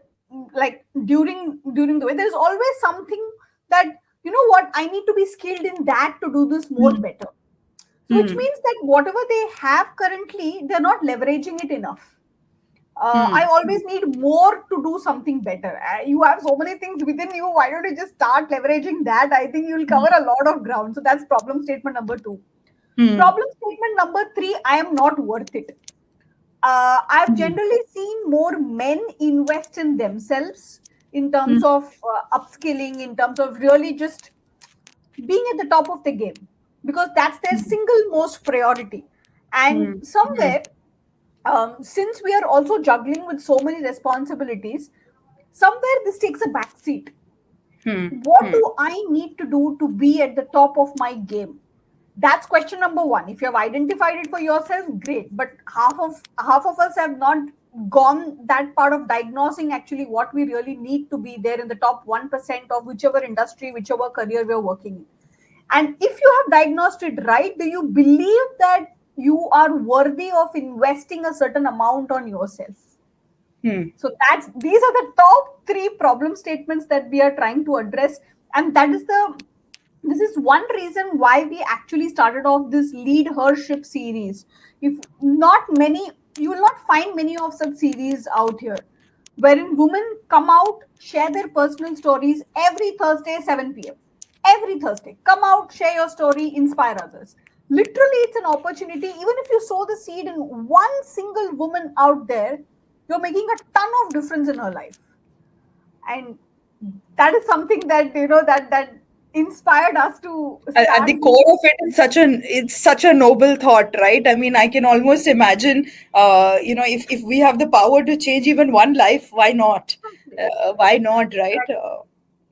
like during the way, there's always something that I need to be skilled in that to do this more better. So which Hmm. means that whatever they have currently, they're not leveraging it enough. I Hmm. always need more to do something better. You have so many things within you. Why don't you just start leveraging that? I think you'll cover a lot of ground. So that's problem statement number two. Hmm. Problem statement number three, I am not worth it. I've Hmm. generally seen more men invest in themselves in Hmm. terms of upskilling, in terms of really just being at the top of the game, because that's their single most priority. And Hmm. Hmm. somewhere, since we are also juggling with so many responsibilities, somewhere this takes a backseat. Hmm. What Hmm. do I need to do to be at the top of my game? That's question number one. If you have identified it for yourself, great. But half of us have not gone that part of diagnosing actually what we really need to be there in the top 1% of whichever industry, whichever career we're working in. And if you have diagnosed it right, do you believe that you are worthy of investing a certain amount on yourself? Hmm. So that's these are the top three problem statements that we are trying to address, and this is one reason why we actually started off this LeadHerShip series. If not many, you will not find many of such series out here, wherein women come out, share their personal stories every Thursday, 7 p.m. Every Thursday, come out, share your story, inspire others. Literally, it's an opportunity. Even if you sow the seed in one single woman out there, you're making a ton of difference in her life. And that is something that that inspired us to At start the these. core of it, it's such a noble thought, right? I mean, I can almost imagine, if we have the power to change even one life, why not? Why not, right? Yeah,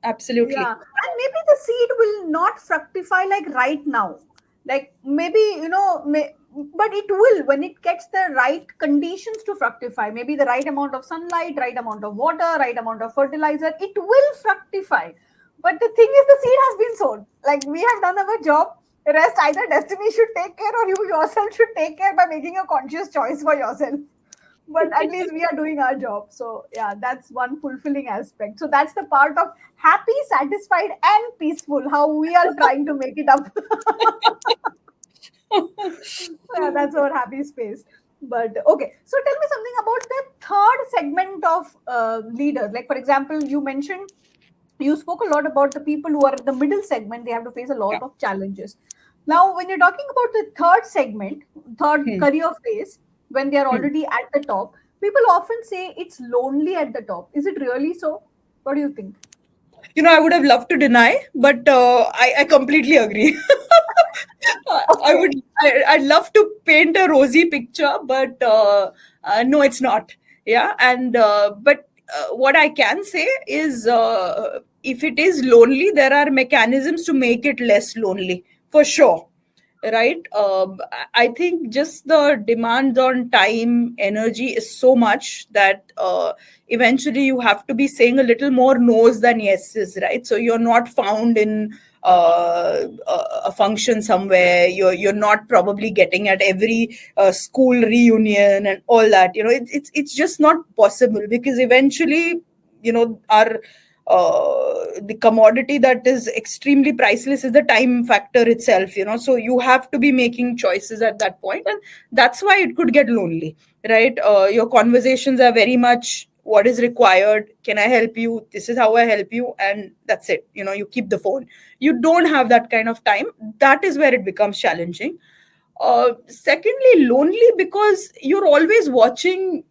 Absolutely. and maybe the seed will not fructify like right now. Like maybe but it will when it gets the right conditions to fructify. Maybe the right amount of sunlight, right amount of water, right amount of fertilizer. It will fructify. But the thing is, the seed has been sown. Like we have done our job. The rest, either destiny should take care or you yourself should take care by making a conscious choice for yourself. but at least we are doing our job. So yeah, that's one fulfilling aspect. So that's the part of happy, satisfied, and peaceful. How we are trying to make it up. Yeah, that's our happy space. But okay, so tell me something about the third segment of leaders. Like for example, you spoke a lot about the people who are in the middle segment. They have to face a lot Yeah. of challenges. Now, when you're talking about the third segment, third Hmm. career phase, when they are Hmm. already at the top, people often say it's lonely at the top. Is it really so? What do you think? I would have loved to deny, but I completely agree. I Okay. would, I'd love to paint a rosy picture, but no, it's not. Yeah. But what I can say is if it is lonely, there are mechanisms to make it less lonely, for sure. Right. I think just the demand on time, energy is so much that eventually you have to be saying a little more no's than yeses, right? So you're not found in a function somewhere. You're not probably getting at every school reunion and all that. It's just not possible, because eventually, our the commodity that is extremely priceless is the time factor itself. So you have to be making choices at that point, and that's why it could get lonely, right? Your conversations are very much what is required. Can I help you? This is how I help you, and that's it. You keep the phone. You don't have that kind of time. That is where it becomes challenging. Secondly, lonely because you're always watching,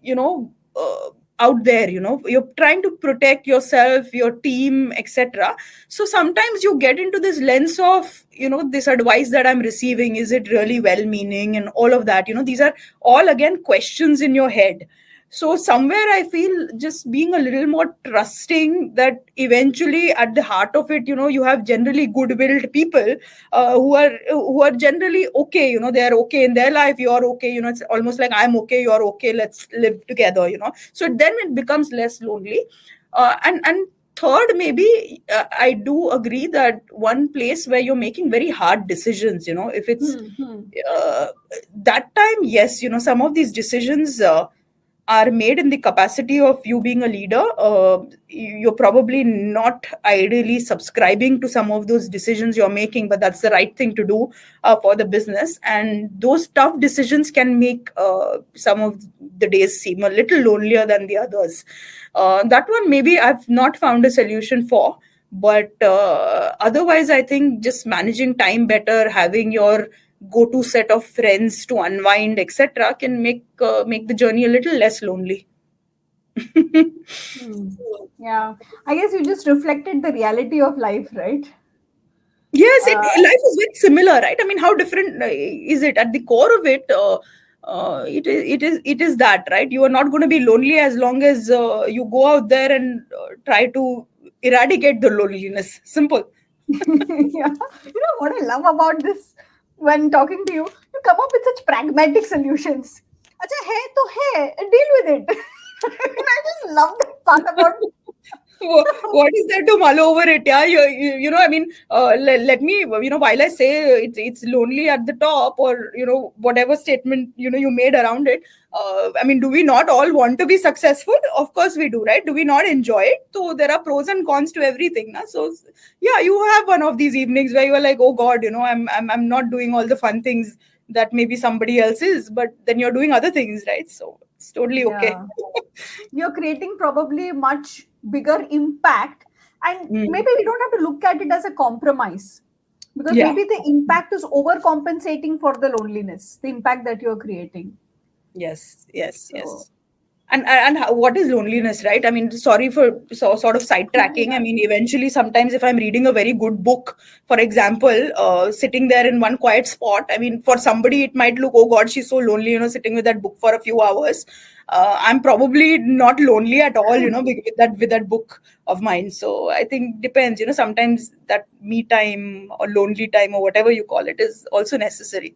out there. You're trying to protect yourself, your team, etc. So sometimes you get into this lens of, this advice that I'm receiving, is it really well meaning, and all of that. These are all again questions in your head. So somewhere I feel just being a little more trusting that eventually at the heart of it, you have generally good-willed people who are generally okay. They are okay in their life, you're okay. It's almost like I'm okay, you're okay, let's live together. So then it becomes less lonely. And third, maybe I do agree that one place where you're making very hard decisions, if it's Hmm, hmm. uh, that time, yes, some of these decisions are made in the capacity of you being a leader. You're probably not ideally subscribing to some of those decisions you're making, but that's the right thing to do for the business. And those tough decisions can make some of the days seem a little lonelier than the others. That one, maybe I've not found a solution for. But otherwise, I think just managing time better, having your go-to set of friends to unwind, etc., can make the journey a little less lonely. Hmm. Yeah, I guess you just reflected the reality of life, right? Yes, Uh, life is very similar, right? I mean, how different is it? At the core of it, it is that, right? You are not going to be lonely as long as you go out there and try to eradicate the loneliness. Simple. yeah, what I love about this when talking to you, you come up with such pragmatic solutions. Acha, hai to hai, deal with it. I just love that part about. What is there to mull over it? Yeah, I mean, let me, while I say it's lonely at the top, or whatever statement you made around it. I mean, do we not all want to be successful? Of course we do, right? Do we not enjoy it? So there are pros and cons to everything, na? So yeah, you have one of these evenings where you are like, oh God, I'm not doing all the fun things that maybe somebody else is, but then you're doing other things, right? So it's totally okay. Yeah, you're creating probably much bigger impact, and Mm. maybe we don't have to look at it as a compromise, because Yeah. maybe the impact is overcompensating for the loneliness, the impact that you're creating. Yes, yes, So yes. And what is loneliness, right? I mean, sorry for sort of sidetracking. I yeah. mean, eventually, sometimes if I'm reading a very good book, for example, sitting there in one quiet spot, I mean, for somebody it might look, oh God, she's so lonely, sitting with that book for a few hours. I'm probably not lonely at all, with that book of mine. So I think depends. Sometimes that me time or lonely time or whatever you call it is also necessary.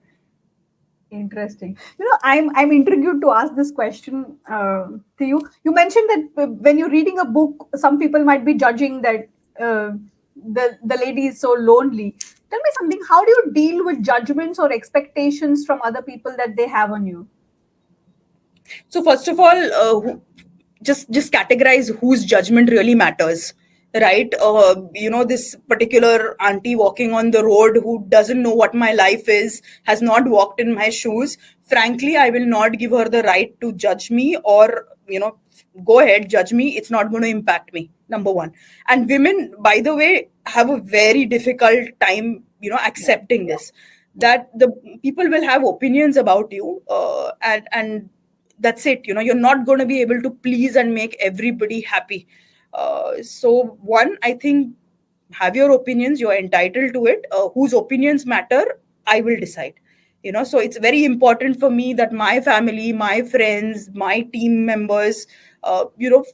Interesting. I'm intrigued to ask this question to you. You mentioned that when you're reading a book, some people might be judging that the lady is so lonely. Tell me something. How do you deal with judgments or expectations from other people that they have on you? So first of all, just categorize whose judgment really matters, right? This particular auntie walking on the road who doesn't know what my life is, has not walked in my shoes. Frankly, I will not give her the right to judge me, or go ahead, judge me. It's not going to impact me. Number one. And women, by the way, have a very difficult time, accepting this, that the people will have opinions about you, and that's it. You're not going to be able to please and make everybody happy. So one, I think, have your opinions, you're entitled to it. Whose opinions matter, I will decide. So it's very important for me that my family, my friends, my team members,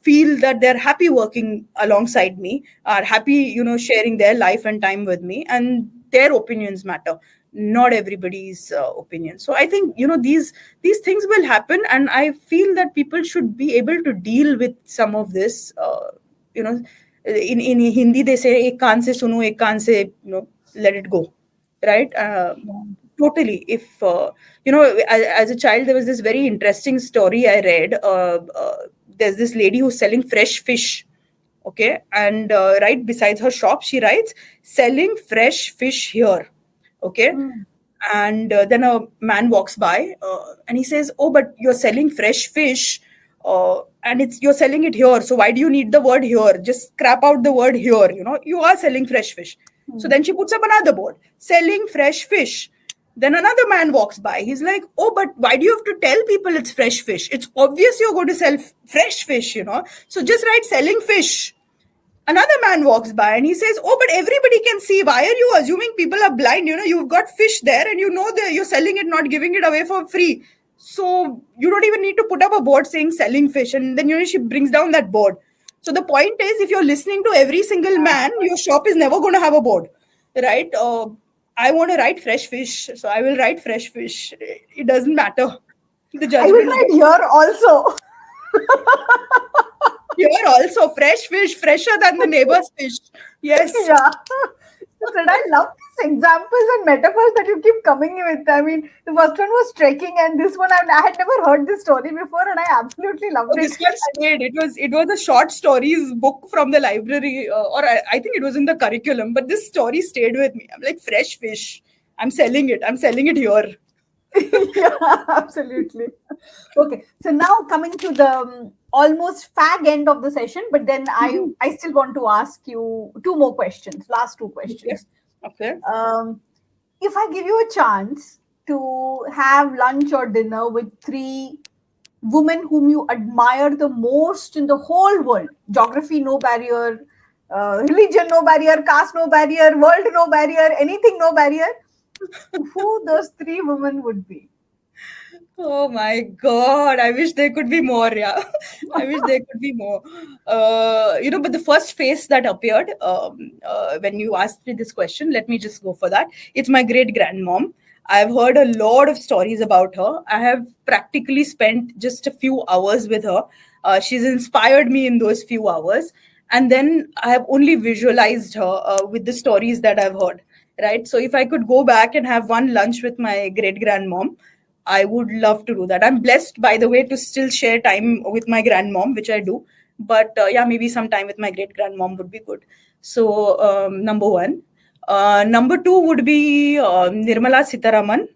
feel that they're happy working alongside me, are happy, sharing their life and time with me, and their opinions matter, not everybody's opinion. So I think, these things will happen, and I feel that people should be able to deal with some of this. You know in Hindi they say ek kaan se suno, ek kaan se, let it go, right? Totally. If as a child, there was this very interesting story I read. There's this lady who's selling fresh fish. Okay. And right beside her shop, she writes, selling fresh fish here. Okay. And then a man walks by, and he says, oh, but you're selling fresh fish, and you're selling it here, so why do you need the word here? Just scrap out the word here. You are selling fresh fish. So then she puts up another board, selling fresh fish. Then another man walks by. He's like, oh, but why do you have to tell people it's fresh fish? It's obvious you're going to sell fresh fish, so just write selling fish. Another man walks by and he says, oh, but everybody can see. Why are you assuming people are blind? You've got fish there, and that you're selling it, not giving it away for free. So you don't even need to put up a board saying selling fish. And then, she brings down that board. So the point is, if you're listening to every single man, your shop is never going to have a board, right? I want to write fresh fish, so I will write fresh fish. It doesn't matter. The judgment. I will write here also. Here also, fresh fish, fresher than the neighbor's fish. Yes. Yeah. And I love these examples and metaphors that you keep coming with. I mean, the first one was trekking, and this one I had never heard this story before, and I absolutely loved it. This one stayed. It was a short stories book from the library, or I think it was in the curriculum. But this story stayed with me. I'm like, fresh fish. I'm selling it. I'm selling it here. Yeah, absolutely. Okay, so now coming to the almost fag end of the session, but then I still want to ask you two more questions, last two questions. Okay. If I give you a chance to have lunch or dinner with three women whom you admire the most in the whole world, geography no barrier, religion no barrier, caste no barrier, world no barrier, anything no barrier, who those three women would be? Oh my God. I wish there could be more. Yeah. I wish there could be more. But the first face that appeared when you asked me this question, let me just go for that. It's my great grandmom. I've heard a lot of stories about her. I have practically spent just a few hours with her. She's inspired me in those few hours. And then I have only visualized her with the stories that I've heard. Right. So if I could go back and have one lunch with my great grandmom, I would love to do that. I'm blessed, by the way, to still share time with my grandmom, which I do. But maybe some time with my great grandmom would be good. So number one. Number two would be Nirmala Sitaraman.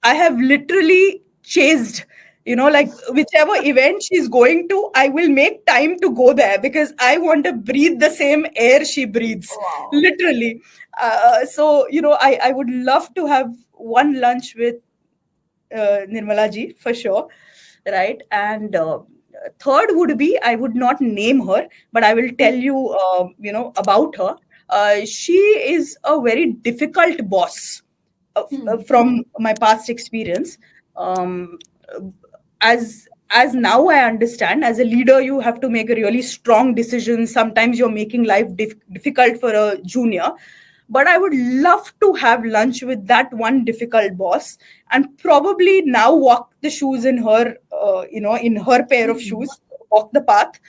I have literally chased, like whichever event she's going to, I will make time to go there because I want to breathe the same air she breathes. Wow. Literally. So, I would love to have one lunch with Nirmala ji for sure, right? And third would be, I would not name her, but I will tell you, about her. She is a very difficult boss from my past experience. As now I understand, as a leader, you have to make a really strong decision. Sometimes you're making life difficult for a junior. But I would love to have lunch with that one difficult boss and probably now walk the shoes in her, in her pair of shoes, walk the path.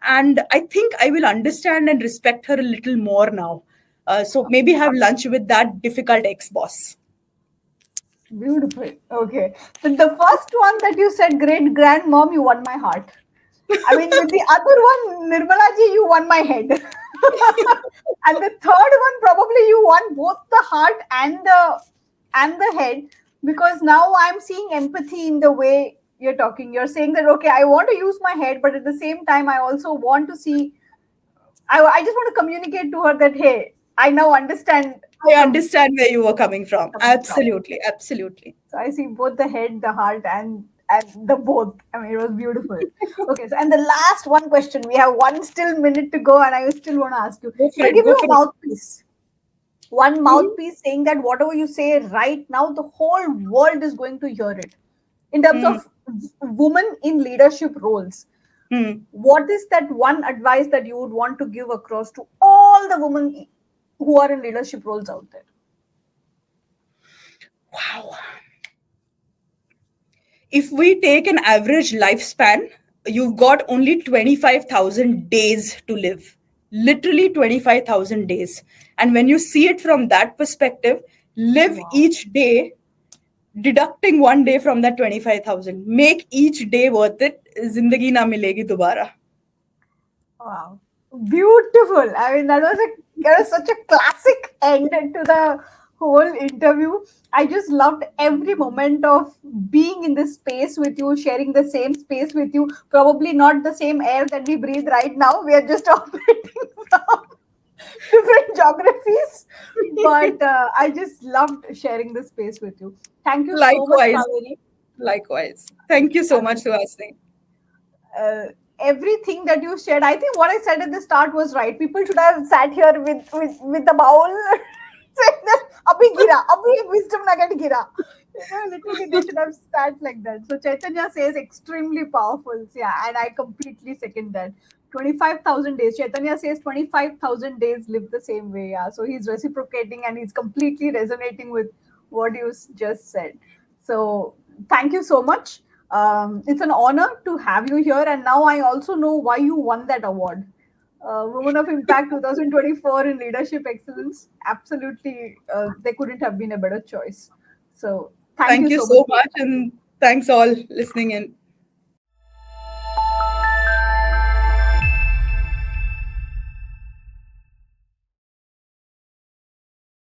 And I think I will understand and respect her a little more now. So maybe have lunch with that difficult ex-boss. Beautiful. Okay. So the first one that you said, great grandmom, you won my heart. I mean, with the other one, Nirmala ji, you won my head. And the third one, probably you won both the heart and the head, because now I'm seeing empathy in the way you're talking. You're saying that okay, I want to use my head, but at the same time, I also want to see. I just want to communicate to her that hey, I now understand I from understand where you were coming from. coming from. Absolutely, absolutely. So I see both the head, the heart, and the both. I mean, it was beautiful. Okay, so and the last one question. We have one still minute to go, and I still want to ask you. Go If for I it. give Go you for a it. mouthpiece, one Mhm. mouthpiece saying that whatever you say right now, the whole world is going to hear it. In terms Mm, of women in leadership roles, mm. what is that one advice that you would want to give across to all the women who are in leadership roles out there? Wow. If we take an average lifespan, you've got only 25,000 days to live. Literally 25,000 days. And when you see it from that perspective, live Wow. each day deducting one day from that 25,000. Make each day worth it. Zindagi na milegi dobara. Wow. Beautiful. I mean, that was such a classic end to the whole interview. I just loved every moment of being in this space with you, sharing the same space with you. Probably not the same air that we breathe right now. We are just operating from different geographies. But I just loved sharing the space with you. Thank you so much, Likewise. Kaveri. Likewise. Thank you so I much, mean, Suhasini. uh, everything that you shared, I think what I said at the start was right. People should have sat here with the bowl saying that abhi gira, abhi wisdom nugget gira. Literally they should have sat like that. So Chaitanya says extremely powerful. Yeah, and I completely second that. 25,000 days. Chaitanya says 25,000 days live the same way. Yeah. So he's reciprocating and he's completely resonating with what you just said. So thank you so much. It's an honor to have you here. And now I also know why you won that award. Women of Impact 2024 in Leadership Excellence. Absolutely, there couldn't have been a better choice. So thank Thank you you so much so for your much. time. And thanks all listening in.